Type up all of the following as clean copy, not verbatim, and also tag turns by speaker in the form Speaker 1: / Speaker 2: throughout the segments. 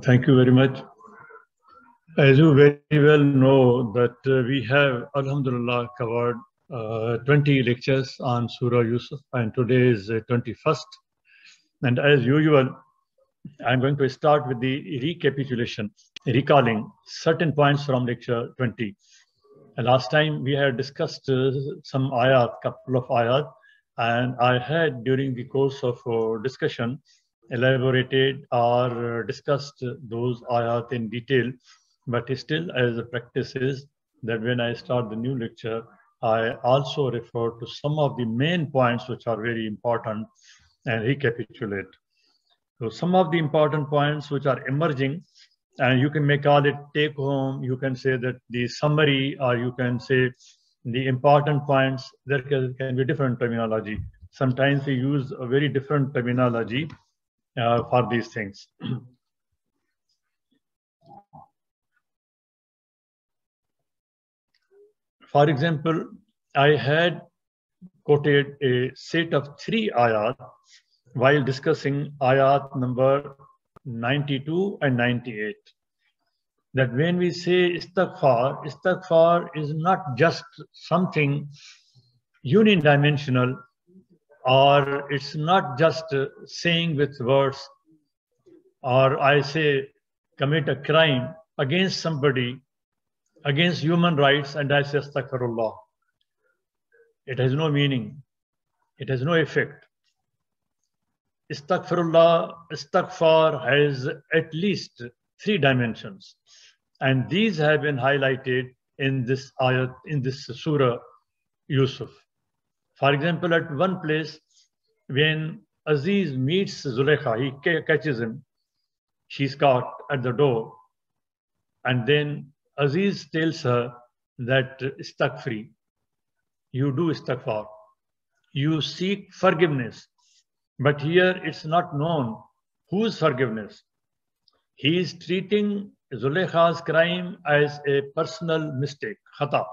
Speaker 1: Thank you very much. As you very well know that we have, Alhamdulillah, covered 20 lectures on Surah Yusuf, and today is 21st. And as usual, I'm going to start with the recapitulation, recalling certain points from lecture 20. Last time we had discussed some ayat, couple of ayat, and I had during the course of discussion elaborated or discussed those ayat in detail. But still, as a practice is that when I start the new lecture, I also refer to some of the main points which are very important and recapitulate. So some of the important points which are emerging, and you can make all it take home, you can say that the summary, or you can say the important points, there can be different terminology. Sometimes we use a very different terminology for these things. For example, I had quoted a set of 3 ayat while discussing ayat number 92 and 98. That when we say istighfar, istighfar is not just something unidimensional, or it's not just saying with words, or I say commit a crime against somebody, against human rights, and I say astaghfirullah. It has no meaning. It has no effect. Istighfar has at least 3 dimensions, and these have been highlighted in this ayat, in this surah Yusuf. For example, at one place, when Aziz meets Zulaikha, he catches him, she's caught at the door, and then Aziz tells her that istaghfari, you do istighfar, you seek forgiveness. But here it's not known whose forgiveness. He is treating Zulaikha's crime as a personal mistake, khata.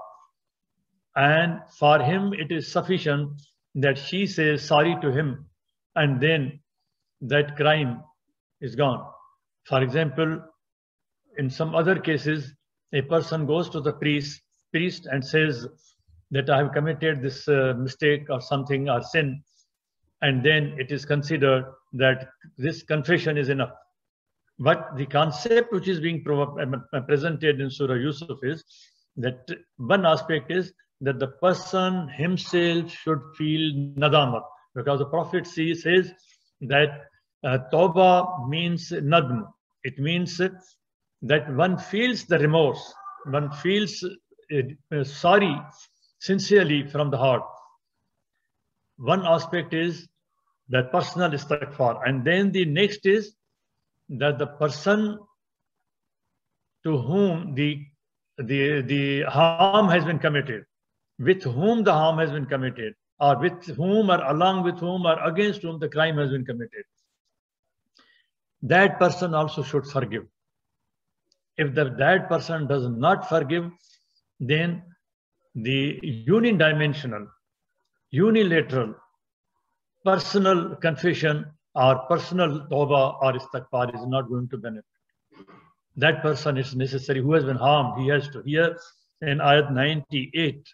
Speaker 1: And for him, it is sufficient that she says sorry to him, and then that crime is gone. For example, in some other cases, a person goes to the priest and says that I have committed this mistake or something or sin, and then it is considered that this confession is enough. But the concept which is being presented in Surah Yusuf is that one aspect is that the person himself should feel nadamat, because the Prophet says that tawbah means nadm. It means that one feels the remorse, one feels sorry sincerely from the heart. One aspect is that personal istighfar, and then the next is that the person to whom the harm has been committed, with whom the harm has been committed, or with whom or along with whom or against whom the crime has been committed, that person also should forgive. If that person does not forgive, then the unidimensional, unilateral, personal confession or personal tawbah or istighfar is not going to benefit. That person is necessary who has been harmed. He has to. Here in ayat 98,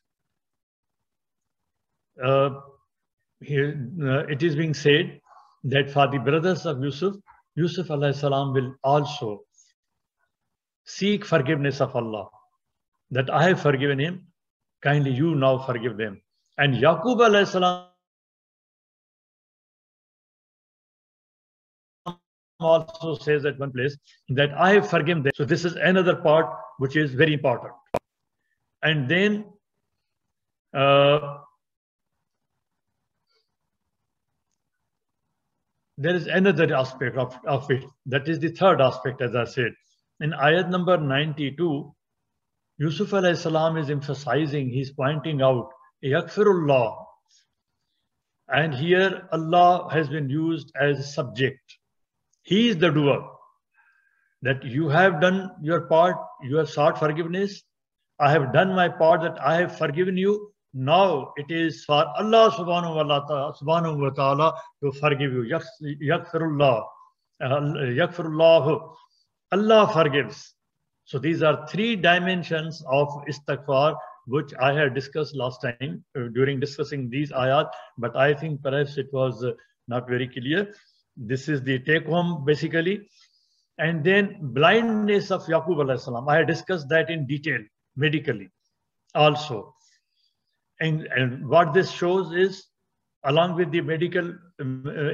Speaker 1: it is being said that for the brothers of Yusuf, Yusuf alayhi salam will also seek forgiveness of Allah. That I have forgiven him, kindly you now forgive them. And Yaqub alayhi salam also says at one place that I have forgiven them. So this is another part which is very important. And then there is another aspect of it. That is the third aspect, as I said. In ayat number 92, Yusuf alayhi salam is emphasizing, he's pointing out, Yaghfirullah. And here Allah has been used as a subject. He is the doer. That you have done your part, you have sought forgiveness. I have done my part, that I have forgiven you. Now it is for Allah subhanahu wa ta'ala to forgive you. Yaghfirullah. Yakfirullahu, Allah forgives. So these are three dimensions of istighfar, which I had discussed last time during discussing these ayat, but I think perhaps it was not very clear. This is the take home basically. And then blindness of Yaqub alayhi salam. I had discussed that in detail medically also. And what this shows is, along with the medical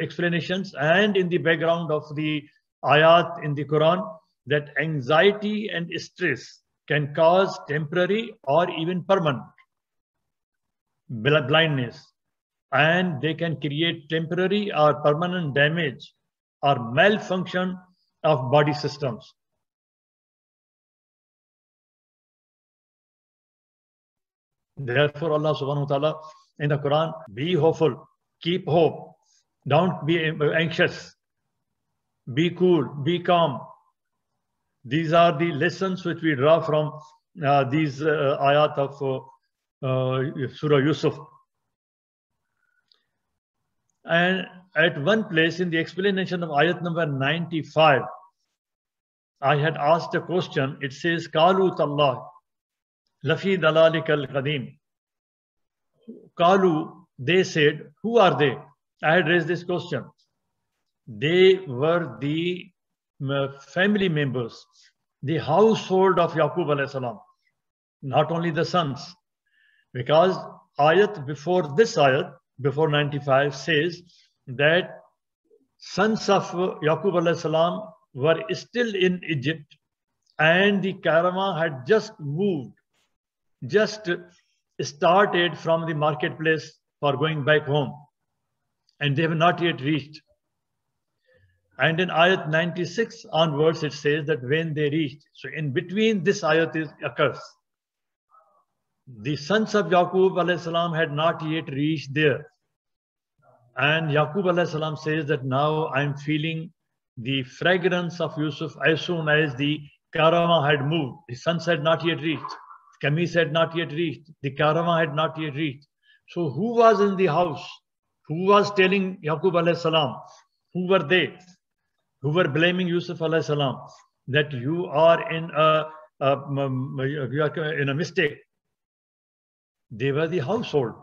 Speaker 1: explanations and in the background of the ayat in the Quran, that anxiety and stress can cause temporary or even permanent blindness, and they can create temporary or permanent damage or malfunction of body systems. Therefore, Allah subhanahu wa ta'ala in the Quran, be hopeful, keep hope, don't be anxious, be cool, be calm. These are the lessons which we draw from these ayat of Surah Yusuf. And at one place in the explanation of ayat number 95, I had asked a question. It says, Kalu tallah, lafi dalalikal qadim. Kalu, they said, who are they? I had raised this question. They were the family members, the household of Yaqub alayhi salam, not only the sons. Because ayat before this ayat, before 95, says that sons of Yaqub alayhi salam were still in Egypt, and the caravan had just moved, just started from the marketplace for going back home, and they have not yet reached. And in ayat 96 onwards, it says that when they reached, so in between this ayat occurs. The sons of Yaqub alayhi salam had not yet reached there. And Yaqub alayhi salam says that now I'm feeling the fragrance of Yusuf as soon as the caravan had moved. The sons had not yet reached. Kamis had not yet reached. The caravan had not yet reached. So who was in the house? Who was telling Yaqub alayhi salam? Who were they? Who were blaming Yusuf alayhi salam that you are in a mistake? They were the household.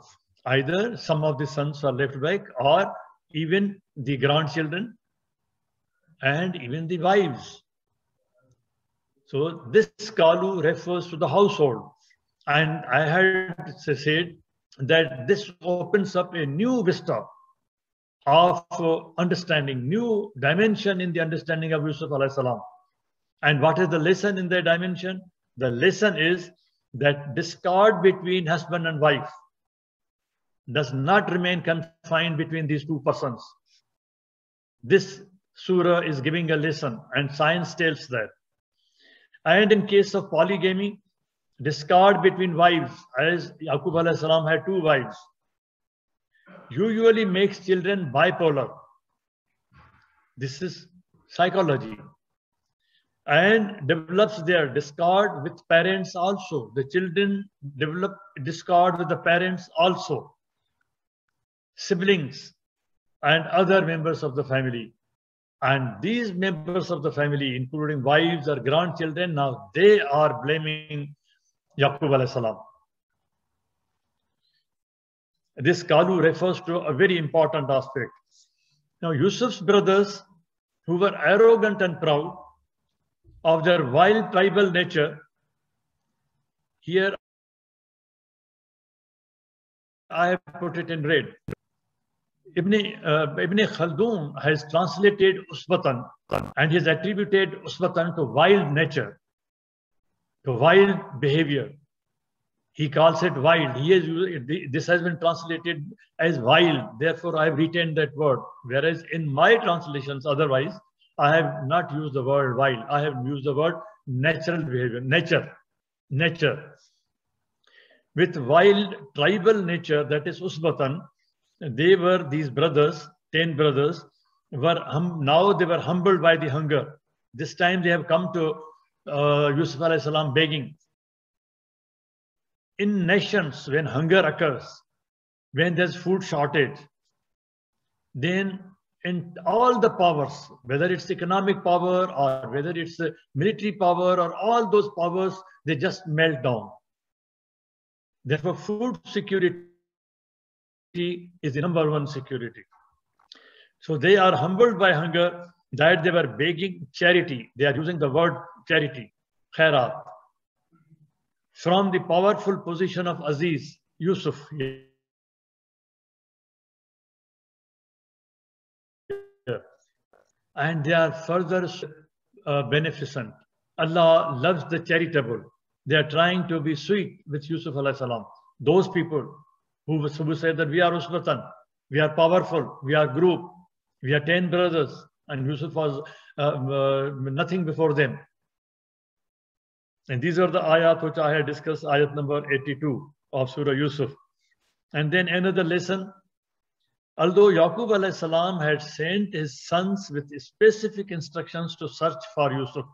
Speaker 1: Either some of the sons are left back, or even the grandchildren, and even the wives. So this Kalu refers to the household. And I had said that this opens up a new vista of understanding, new dimension in the understanding of Yusuf alayhi salam. And what is the lesson in that dimension? The lesson is that discord between husband and wife does not remain confined between these two persons. This surah is giving a lesson, and science tells that. And in case of polygamy, discord between wives, as Yaqub alayhi salam had two wives, usually makes children bipolar. This is psychology. And develops their discord with parents also. The children develop discord with the parents also. Siblings and other members of the family. And these members of the family, including wives or grandchildren, now they are blaming Yaqub alayhi salam. This Kalu refers to a very important aspect. Now, Yusuf's brothers, who were arrogant and proud of their wild tribal nature, here I have put it in red. Ibn Khaldun has translated usbatan, and he has attributed usbatan to wild nature, to wild behavior. He calls it wild. This has been translated as wild. Therefore, I have retained that word. Whereas in my translations, otherwise, I have not used the word wild. I have used the word natural behavior, nature. With wild tribal nature, that is usbatan, they were, these brothers, 10 brothers, now they were humbled by the hunger. This time they have come to Yusuf alayhi salam begging. In nations, when hunger occurs, when there's food shortage, then in all the powers, whether it's economic power or whether it's military power or all those powers, they just melt down. Therefore, food security is the number one security. So they are humbled by hunger that they were begging charity. They are using the word charity, khairat, from the powerful position of Aziz, Yusuf. And they are further beneficent. Allah loves the charitable. They are trying to be sweet with Yusuf alayhi salam. Those people who say that we are Usbatan, we are powerful, we are group, we are 10 brothers, and Yusuf was nothing before them. And these are the ayat which I had discussed, ayat number 82 of Surah Yusuf. And then another lesson, although Yaqub alayhi salam had sent his sons with specific instructions to search for Yusuf,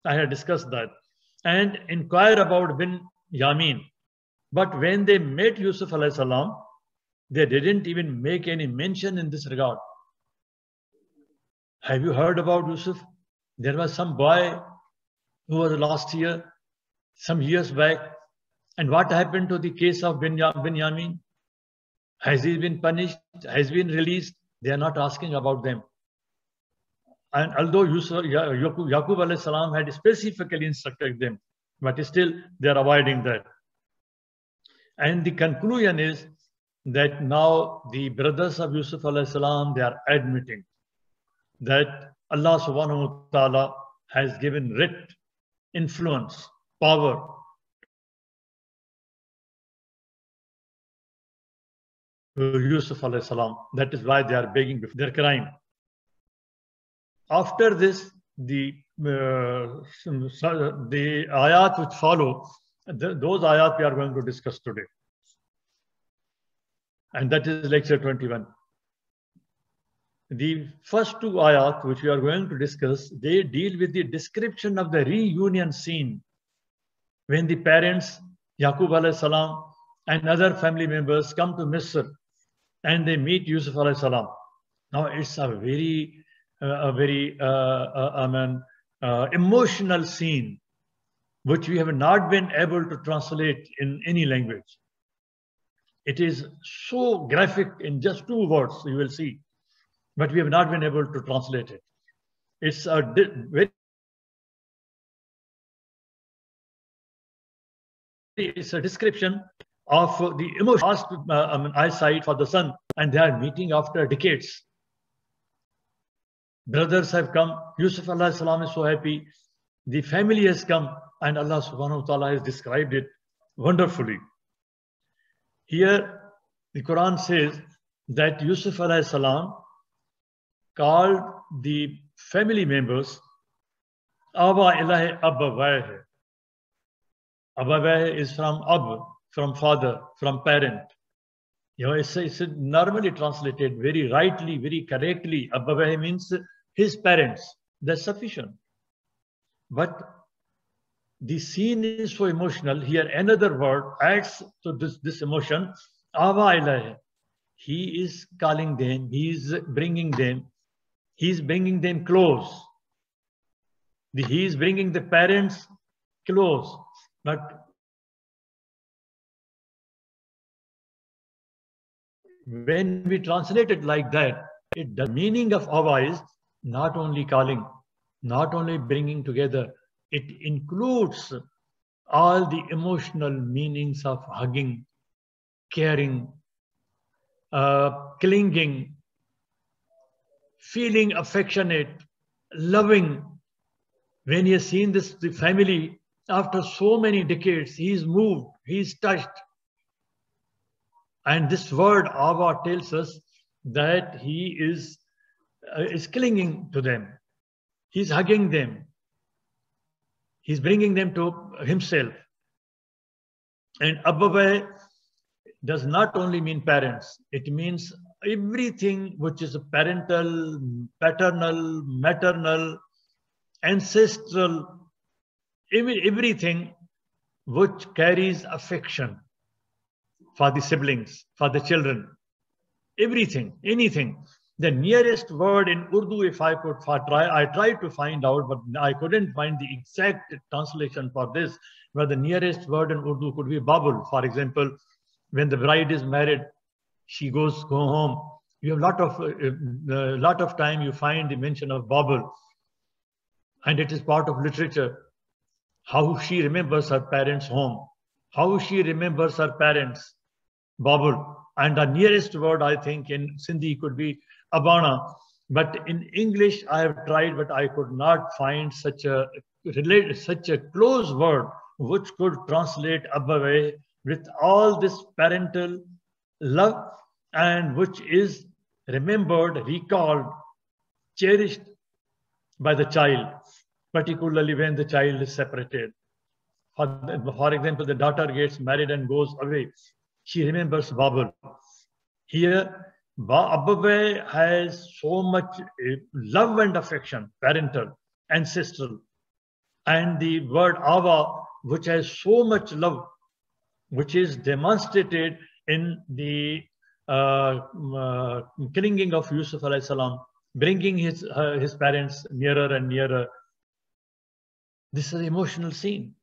Speaker 1: I had discussed that, and inquire about bin Yamin. But when they met Yusuf alayhi salam, they didn't even make any mention in this regard. Have you heard about Yusuf? There was some boy who was lost here some years back. And what happened to the case of Binyamin? Has he been punished? Has he been released? They are not asking about them. And although Yaqub alayhi salam had specifically instructed them, but still they are avoiding that. And the conclusion is that now the brothers of Yusuf alayhi salam, they are admitting that Allah subhanahu wa ta'ala has given writ, influence, power to Yusuf alayhi salam. That is why they are begging, they are crying. After this, the ayat which follow, those ayat we are going to discuss today. And that is lecture 21. The first two ayat which we are going to discuss, they deal with the description of the reunion scene when the parents, Yaqub alayhi salam and other family members come to Misr and they meet Yusuf alayhi salam. Now it's a very emotional scene which we have not been able to translate in any language. It is so graphic in just 2 words, you will see, but we have not been able to translate it. It's a description of the emotional eyesight for the son, and they are meeting after decades. Brothers have come, Yusuf alayhi salam is so happy, the family has come, and Allah subhanahu wa ta'ala has described it wonderfully. Here, the Quran says that Yusuf alayhi salam called the family members Aba ilahi Abawayh. Abawayh is from Ab, from father, from parent. You know, it's normally translated very rightly, very correctly. Abawayh means his parents. That's sufficient. But the scene is so emotional. Here, another word adds to this emotion. Aba ilahi. He is calling them. He is bringing them. He is bringing them close. He is bringing the parents close. But when we translate it like that, the meaning of Ava is not only calling, not only bringing together, it includes all the emotional meanings of hugging, caring, clinging, feeling affectionate, loving. When he has seen the family after so many decades, he is moved, he is touched. And this word Ava tells us that he is clinging to them. He's hugging them. He's bringing them to himself. And Abaway does not only mean parents. It means everything which is parental, paternal, maternal, ancestral, everything which carries affection for the siblings, for the children, everything, anything. The nearest word in Urdu, if I could I tried to find out, but I couldn't find the exact translation for this, where the nearest word in Urdu could be babul. For example, when the bride is married, she go home. You have lot of time you find the mention of babul, and it is part of literature. How she remembers her parents' home, how she remembers her parents, babul. And the nearest word I think in Sindhi could be abana. But in English, I have tried, but I could not find such a close word which could translate abave with all this parental love and which is remembered, recalled, cherished by the child, particularly when the child is separated. For example, the daughter gets married and goes away. She remembers babul. Here, Abave has so much love and affection, parental, ancestral. And the word Ava, which has so much love, which is demonstrated in the clinging of Yusuf alayhi salam, bringing his parents nearer and nearer. This is an emotional scene.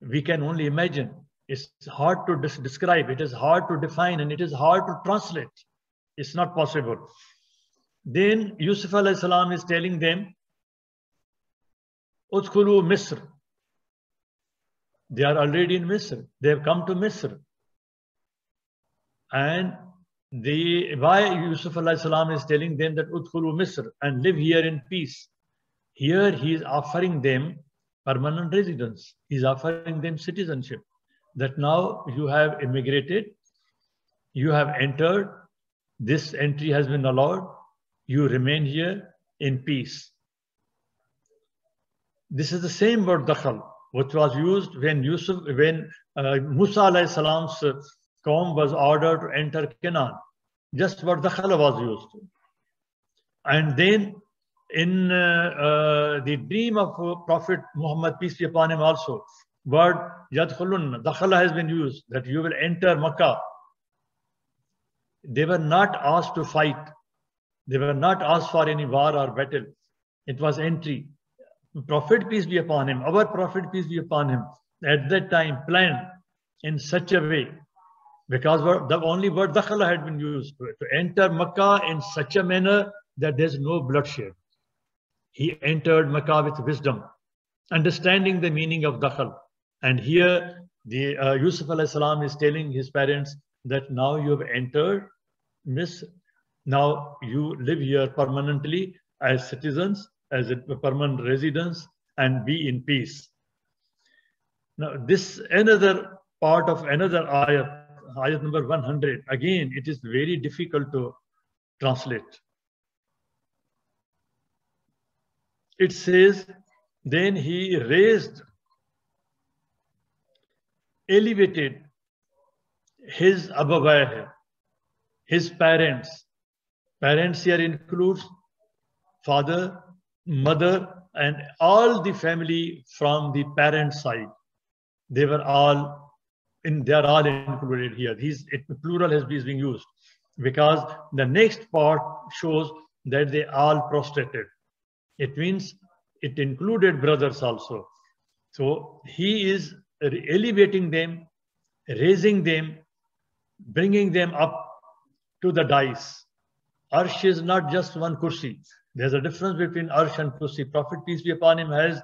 Speaker 1: We can only imagine. It's hard to describe, it is hard to define, and it is hard to translate. It's not possible. Then Yusuf alayhi salam is telling them, Udkhulu Misr. They are already in Misr. They have come to Misr. And why Yusuf alayhi salam is telling them that Udkhulu Misr and live here in peace. Here he is offering them permanent residence. He is offering them citizenship. That now you have immigrated, you have entered, this entry has been allowed, you remain here in peace. This is the same word dakhal, which was used when Musa alayhi salam's Qawm was ordered to enter Canaan. Just word dakhal was used. And then in the dream of Prophet Muhammad, peace be upon him also, word yadkhulun, dakhala has been used, that you will enter Makkah. They were not asked to fight. They were not asked for any war or battle. It was entry. Prophet, peace be upon him, our Prophet, peace be upon him, at that time planned in such a way, because the only word dakhala had been used, to enter Makkah in such a manner that there's no bloodshed. He entered Makkah with wisdom, understanding the meaning of dakhal. And here the Yusuf alayhi salam is telling his parents that now you have entered Misr. Now you live here permanently as citizens, as a permanent residence, and be in peace. Now this another part of another ayat number 100. Again, it is very difficult to translate. It says, then he raised, elevated his abawah, his parents. Parents here includes father, mother, and all the family from the parent side. They are all included here. Plural has been being used because the next part shows that they all prostrated. It means it included brothers also. So he is elevating them, raising them, bringing them up to the dais. Arsh is not just one kursi. There's a difference between Arsh and kursi. Prophet, peace be upon him, has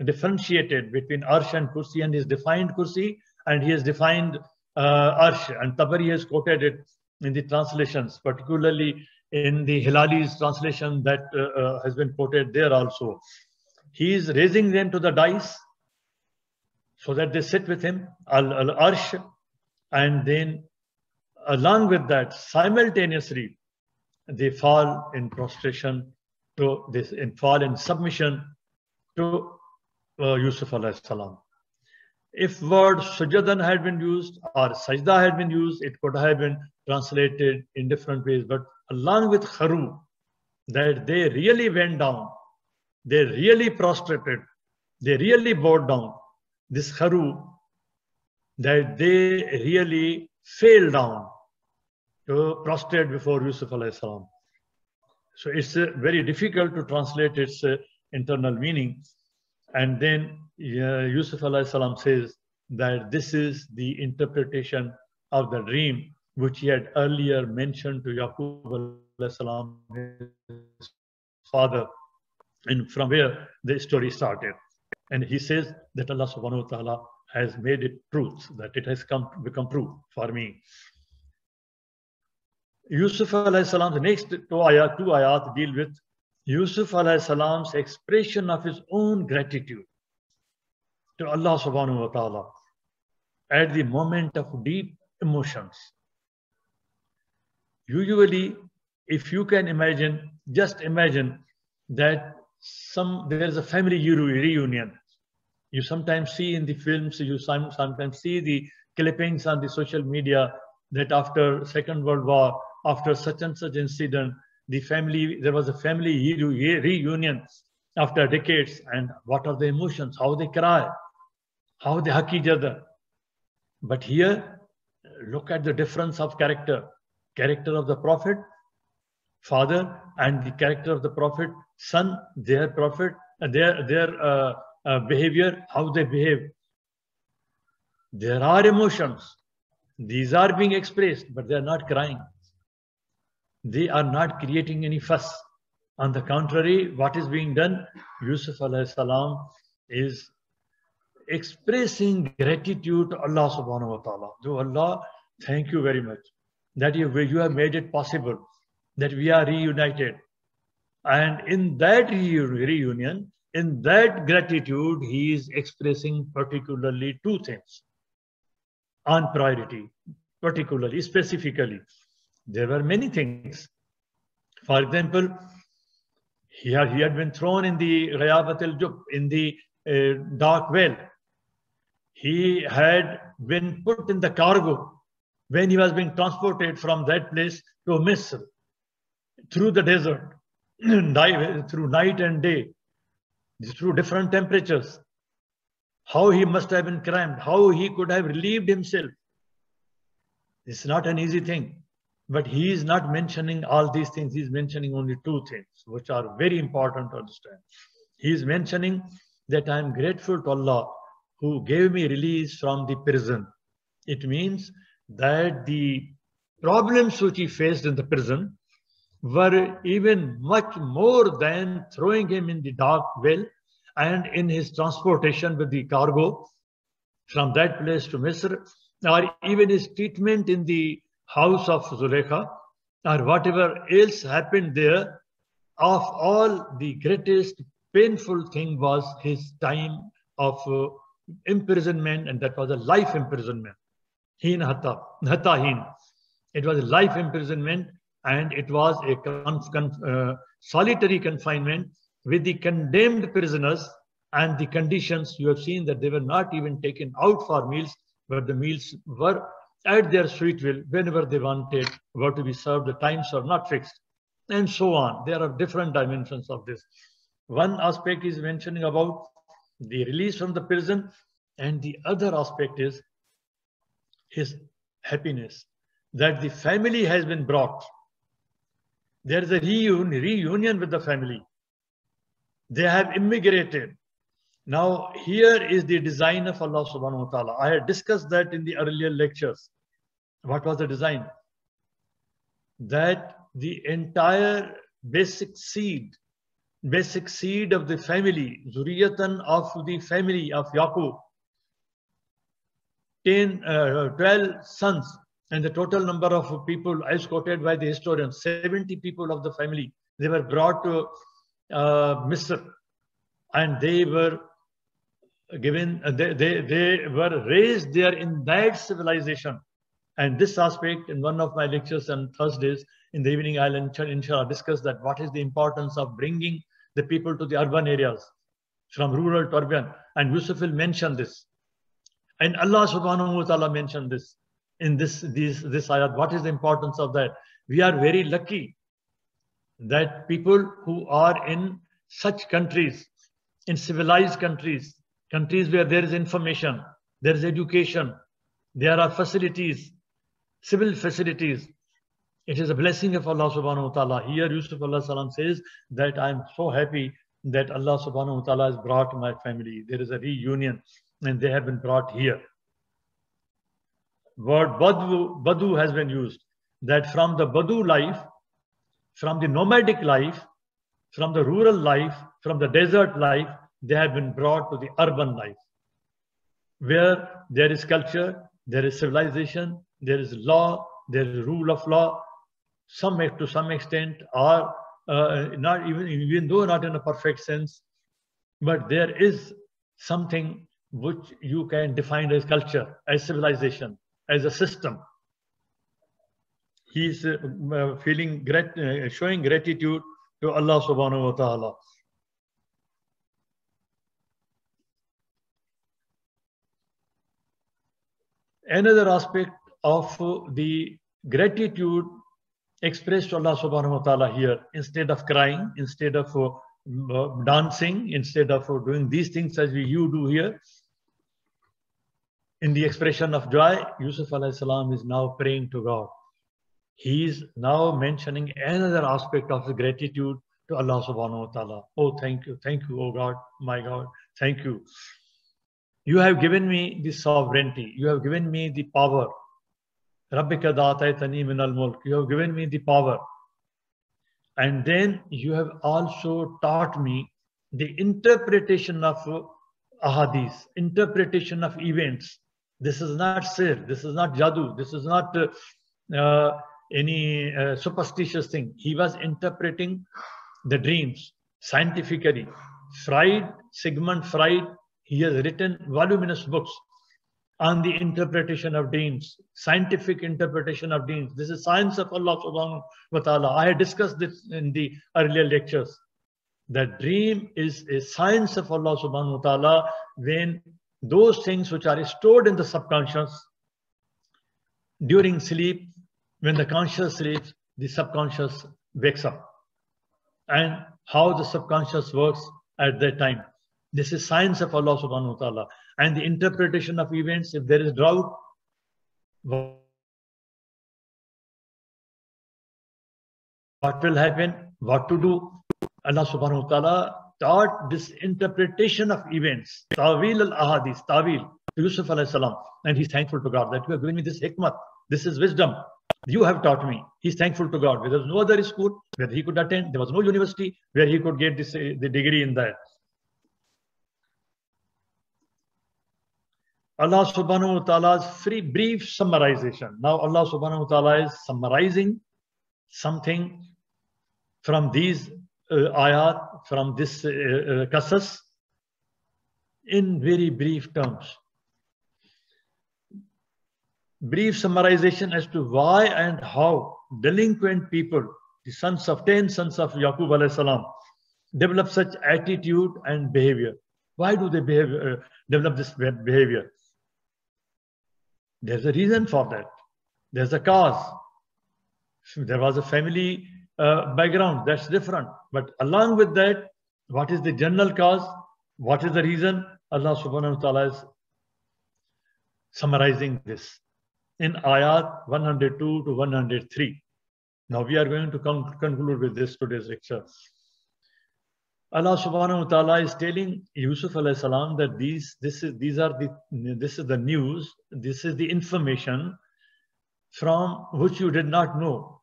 Speaker 1: differentiated between Arsh and kursi, and he's defined kursi and he has defined Arsh. And Tabari has quoted it in the translations, particularly in the Hilali's translation that has been quoted there also. He is raising them to the dais so that they sit with him, al-arsh, and then along with that, simultaneously, they fall in prostration to this, and fall in submission to Yusuf alayhi salam. If word sujadan had been used or sajda had been used, it could have been translated in different ways. But along with kharu, that they really went down, they really prostrated, they really bowed down. This kharu, that they really fell down to prostrate before Yusuf alayhi salam. So it's very difficult to translate its internal meaning. And then Yusuf alayhi salam says that this is the interpretation of the dream which he had earlier mentioned to Yaqub alayhi salam, his father, and from where the story started. And he says that Allah subhanahu wa ta'ala has made it truth, that it has become true for me. Yusuf alayhi salam's next two ayat deal with Yusuf alayhi salam's expression of his own gratitude to Allah subhanahu wa ta'ala at the moment of deep emotions. Usually, if you can imagine, just imagine that there is a family reunion. You sometimes see in the films, you sometimes see the clippings on the social media that after Second World War, after such and such incident, there was a family reunion after decades, and what are the emotions, how they cry, how they hug each other. But here, look at the difference of character of the Prophet, father, and the character of the Prophet, son, their prophet, their behavior, how they behave. There are emotions. These are being expressed, but they are not crying. They are not creating any fuss. On the contrary, what is being done? Yusuf alayhi salam is expressing gratitude to Allah subhanahu wa ta'ala. To Allah, thank you very much that you have made it possible that we are reunited. And in that reunion, in that gratitude, he is expressing particularly two things on priority, particularly, specifically. There were many things. For example, he had been thrown in the Ghayabat al-Jub, in the dark well. He had been put in the cargo when he was being transported from that place to Misr through the desert, through night and day, through different temperatures. How he must have been cramped, how he could have relieved himself. It's not an easy thing. But he is not mentioning all these things. He is mentioning only two things, which are very important to understand. He is mentioning that I am grateful to Allah who gave me release from the prison. It means that the problems which he faced in the prison were even much more than throwing him in the dark well and in his transportation with the cargo from that place to Misr, or even his treatment in the house of Zulaykha, or whatever else happened there. Of all, the greatest painful thing was his time of imprisonment, and that was a life imprisonment. Hin hatahin. It was a life imprisonment, and it was a solitary confinement with the condemned prisoners, and the conditions you have seen that they were not even taken out for meals, but the meals were at their sweet will, whenever they wanted, were to be served. The times are not fixed, and so on. There are different dimensions of this. One aspect is mentioning about the release from the prison, and the other aspect is his happiness that the family has been brought. There is a reunion with the family. They have immigrated. Now, here is the design of Allah subhanahu wa ta'ala. I had discussed that in the earlier lectures. What was the design? That the entire basic seed of the family, Zuriyatan of the family of Yaqub, 12 sons, and the total number of people as quoted by the historians, 70 people of the family, they were brought to Misr, and they were given, they were raised there in that civilization. And this aspect, in one of my lectures on Thursdays in the evening, I'll inshallah discuss that what is the importance of bringing the people to the urban areas from rural to urban. And Yusuf will mention this. And Allah subhanahu wa ta'ala mentioned this in this ayat. What is the importance of that? We are very lucky that people who are in such countries, in civilized countries where there is information, there is education, there are facilities, civil facilities, It is a blessing of Allah subhanahu wa ta'ala. Here Yusuf alayhi salam says that I'm so happy that Allah subhanahu wa ta'ala has brought my family. There is a reunion and they have been brought here. Word Badu has been used, that from the Badu life, from the nomadic life, from the rural life, from the desert life, they have been brought to the urban life, where there is culture, there is civilization, there is law, there is rule of law. Some to some extent are not even though not in a perfect sense, but there is something which you can define as culture, as civilization, as a system. He is showing gratitude to Allah subhanahu wa ta'ala. Another aspect of the gratitude expressed to Allah subhanahu wa ta'ala here, instead of crying, instead of dancing, instead of doing these things as you do here, in the expression of joy, Yusuf alayhi salam is now praying to God. He is now mentioning another aspect of the gratitude to Allah subhanahu wa ta'ala. Oh, thank you, oh God, my God, thank you. You have given me the sovereignty, you have given me the power. Rabbika da'ataytani min al-mulk. You have given me the power. And then you have also taught me the interpretation of ahadith, interpretation of events. This is not sir, this is not jadoo, this is not any superstitious thing. He was interpreting the dreams scientifically. Sigmund Freud, he has written voluminous books on the interpretation of dreams, scientific interpretation of dreams. This is science of Allah subhanahu wa ta'ala. I had discussed this in the earlier lectures. That dream is a science of Allah subhanahu wa ta'ala, when those things which are stored in the subconscious during sleep, when the conscious sleeps, the subconscious wakes up. And how the subconscious works at that time. This is science of Allah subhanahu wa ta'ala. And the interpretation of events, if there is drought, what will happen, what to do. Allah subhanahu wa ta'ala taught this interpretation of events, Tawil al-Ahadith, Tawil, to Yusuf alayhi salam. And he's thankful to God that you have given me this hikmat, this is wisdom. You have taught me. He's thankful to God. There was no other school where he could attend. There was no university where he could get this, the degree in that. Allah subhanahu wa ta'ala's brief summarization. Now Allah subhanahu wa ta'ala is summarizing something from these ayat, from this qasas, in very brief terms. Brief summarization as to why and how delinquent people, the 10 sons of Yaqub alayhi salam, develop such attitude and behavior. Why do they develop this behavior? There's a reason for that. There's a cause. There was a family background, that's different. But along with that, what is the general cause? What is the reason? Allah subhanahu wa ta'ala is summarizing this in ayat 102 to 103. Now we are going to conclude with this today's lecture. Allah subhanahu wa ta'ala is telling Yusuf alayhi salam that this is the news, this is the information from which you did not know.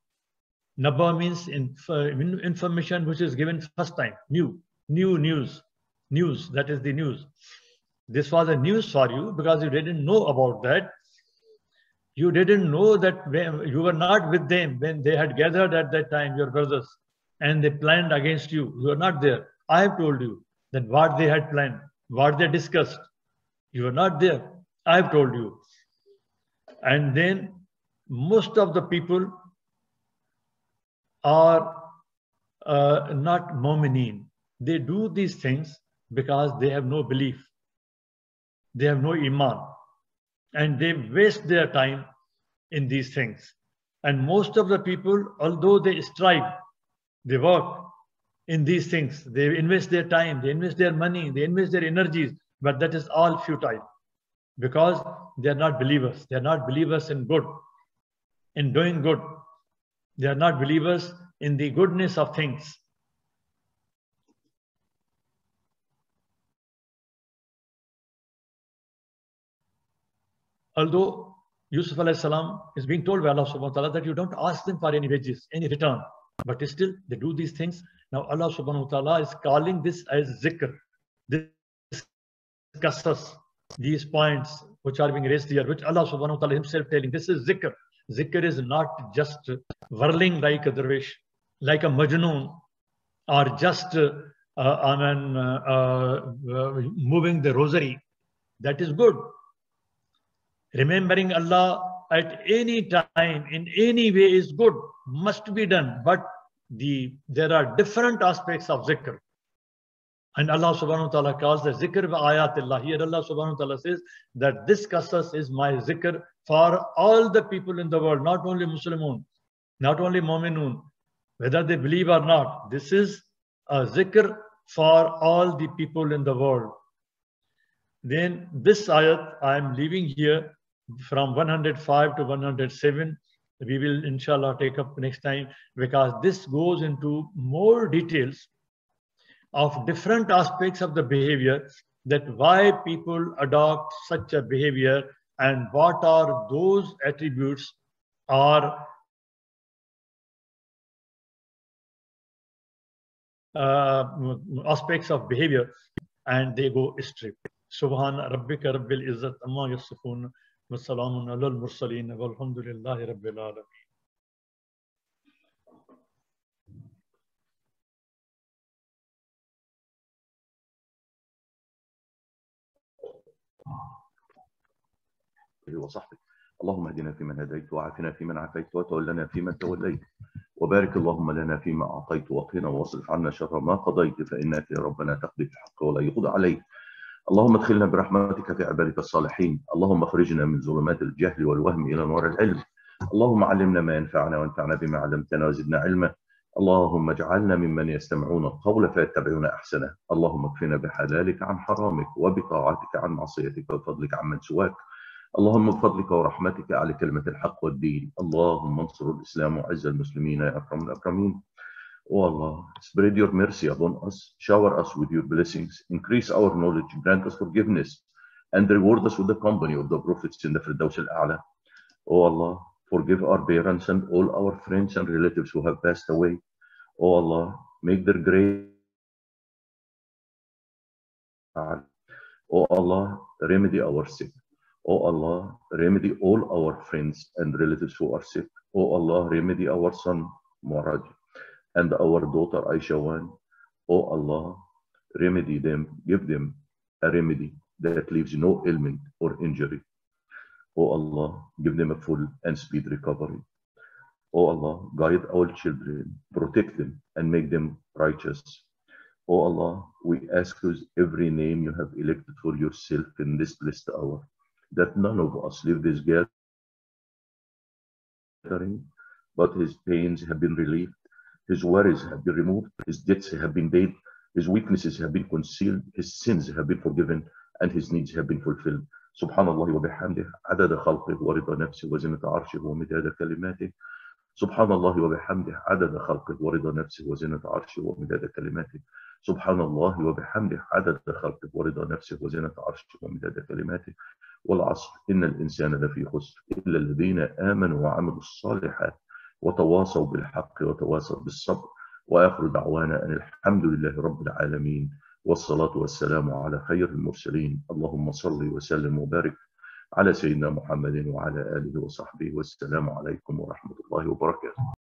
Speaker 1: Naba means information which is given first time, news, that is the news. This was a news for you because you didn't know about that. You didn't know that you were not with them when they had gathered at that time, your brothers, and they planned against you. You were not there. I have told you that what they had planned, what they discussed. You were not there. I have told you. And then most of the people are not mu'mineen. They do these things because they have no belief. They have no iman. And they waste their time in these things. And most of the people, although they strive, they work in these things, they invest their time, they invest their money, they invest their energies, but that is all futile because they are not believers. They are not believers in good, in doing good. They are not believers in the goodness of things. Although Yusuf alayhi salam is being told by Allah subhanahu wa ta'ala that you don't ask them for any wages, any return. But still, they do these things. Now Allah subhanahu wa ta'ala is calling this as zikr. This qasas, these points which are being raised here, which Allah subhanahu wa ta'ala himself telling, this is zikr. Zikr is not just whirling like a dervish, like a majnoon, or just moving the rosary. That is good. Remembering Allah at any time, in any way is good, must be done. But there are different aspects of zikr. And Allah subhanahu wa ta'ala calls the zikr wa ayatillah. Here Allah subhanahu wa ta'ala says that this qasas is my zikr for all the people in the world, not only Muslimun, not only Mu'minun, whether they believe or not. This is a zikr for all the people in the world. Then this ayat I am leaving here from 105 to 107. We will inshallah take up next time, because this goes into more details of different aspects of the behavior, that why people adopt such a behavior and what are those attributes or aspects of behavior, and they go astray. Subhana rabbika rabbil izzat amma yasifun wa salamun alal mursaleen walhamdulillahi rabbil alamin.
Speaker 2: وصحبه. اللهم اهدنا فيمن هديت وعافنا فيمن عافيت وتولنا فيمن توليت وبارك اللهم لنا فيما أعطيت وقنا واصرف عنا شر ما قضيت فإنك يا ربنا تقضي بالحق ولا يقضى عليك. اللهم ادخلنا برحمتك في عبادك الصالحين. اللهم اخرجنا من ظلمات الجهل والوهم إلى نور العلم. اللهم علمنا ما ينفعنا وانفعنا بما علمتنا وزدنا علما. اللهم اجعلنا ممن يستمعون القول فيتبعون أحسنه. اللهم اكفنا بحلالك عن حرامك وبطاعتك عن معصيتك وبفضلك عمن سواك. اللهم بفضلك ورحمتك على كلمة الحق والدين. اللهم انصر الإسلام وعز المسلمين يا أكرم الأكرمين. O Allah, spread your mercy upon us, shower us with your blessings, increase our knowledge, grant us forgiveness, and reward us with the company of the prophets in the Firdaus al-A'la. O Allah, forgive our parents and all our friends and relatives who have passed away. O Allah, make their grave. O Allah, remedy our sick. O Allah, remedy all our friends and relatives who are sick. O Allah, remedy our son, Murad, and our daughter, Aishawan. O Allah, remedy them, give them a remedy that leaves no ailment or injury. O Allah, give them a full and speedy recovery. O Allah, guide all children, protect them, and make them righteous. O Allah, we ask with every name you have elected for yourself in this blessed hour, that none of us leave this gathering, but his pains have been relieved, his worries have been removed, his debts have been paid, his weaknesses have been concealed, his sins have been forgiven, and his needs have been fulfilled. Subhanallah wa bihamdih, adada khalqih wa rida nafsih wa zinata arshih wa midada kalimatih. Subhanallah wa bihamdih, adada khalqih wa rida nafsih wa zinata arshih wa midada kalimatih. Subhanallah wa bihamdih, adada khalqih wa rida nafsih wa zinata arshih wa midada kalimatih. والعصر إن الإنسان لفي خسر إلا الذين آمنوا وعملوا الصالحات وتواصوا بالحق وتواصوا بالصبر. وآخر دعوانا أن الحمد لله رب العالمين والصلاة والسلام على خير المرسلين. اللهم صل وسلم وبارك على سيدنا محمد وعلى آله وصحبه والسلام عليكم ورحمة الله وبركاته.